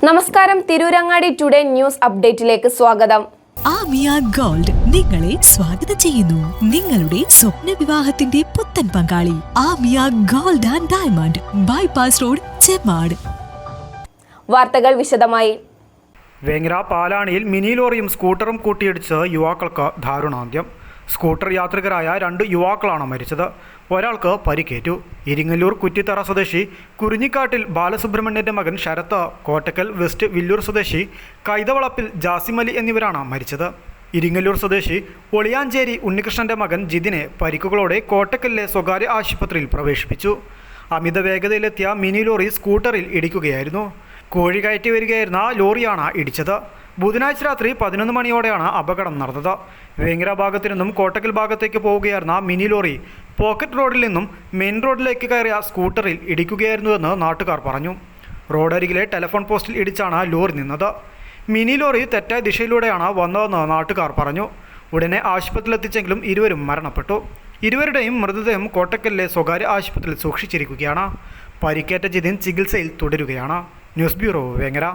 നമസ്കാരം, Tirurangadi today news അപ്ഡേറ്റിലേക്ക് സ്വാഗതം. Amiya gold നിങ്ങളെ സ്വാഗതം ചെയ്യുന്നു. നിങ്ങളുടെ സ്വപ്ന വിവാഹത്തിന്റെ പുത്തൻ പങ്കാളി Amiya gold and diamond, bypass road, Chemmad. വാർത്തകൾ വിശദമായി. വേങ്ങര പാലാണിയിൽ മിനി ലോറിയും സ്കൂട്ടറും കൂട്ടിയിടിച്ച് യുവാക്കൾക്ക് ദാരുണാന്ത്യം. സ്കൂട്ടർ യാത്രികരായ 2 യുവാക്കളാണ് മരിച്ചത്. ഒരാൾക്ക് പരിക്കേറ്റു. ഇരിങ്ങല്ലൂർ കുറ്റിത്തറ സ്വദേശി കുരിഞ്ഞിക്കാട്ടിൽ ബാലസുബ്രഹ്മണ്യന്റെ മകൻ ശരത്ത്, കോട്ടക്കൽ വെസ്റ്റ് വില്ലൂർ സ്വദേശി കൈതവളപ്പിൽ ജാസിമലി എന്നിവരാണ് മരിച്ചത്. ഇരിങ്ങല്ലൂർ സ്വദേശി ഒളിയാഞ്ചേരി ഉണ്ണികൃഷ്ണന്റെ മകൻ ജിതിനെ പരിക്കുകളോടെ കോട്ടക്കലിലെ സ്വകാര്യ ആശുപത്രിയിൽ പ്രവേശിപ്പിച്ചു. അമിത വേഗതയിലെത്തിയ മിനി ലോറി സ്കൂട്ടറിൽ ഇടിക്കുകയായിരുന്നു. കോഴി കയറ്റി വരികയായിരുന്ന ലോറിയാണ് ഇടിച്ചത്. ബുധനാഴ്ച രാത്രി 11 മണിയോടെയാണ് അപകടം നടന്നത്. വേങ്ങര ഭാഗത്തു നിന്നും കോട്ടക്കൽ ഭാഗത്തേക്ക് പോവുകയായിരുന്ന മിനി ലോറി പോക്കറ്റ് റോഡിൽ നിന്നും മെയിൻ റോഡിലേക്ക് കയറിയ സ്കൂട്ടറിൽ ഇടിക്കുകയായിരുന്നുവെന്ന് നാട്ടുകാർ പറഞ്ഞു. റോഡരികിലെ ടെലിഫോൺ പോസ്റ്റിൽ ഇടിച്ചാണ് ലോറി നിന്നത്. മിനി ലോറി തെറ്റായ ദിശയിലൂടെയാണ് വന്നതെന്ന് നാട്ടുകാർ പറഞ്ഞു. ഉടനെ ആശുപത്രിയിലെത്തിച്ചെങ്കിലും ഇരുവരും മരണപ്പെട്ടു. ഇരുവരുടെയും മൃതദേഹം കോട്ടക്കലിലെ സ്വകാര്യ ആശുപത്രിയിൽ സൂക്ഷിച്ചിരിക്കുകയാണ്. പരിക്കേറ്റ ജിതിൻ ചികിത്സയിൽ തുടരുകയാണ്. News bureau, Vengara.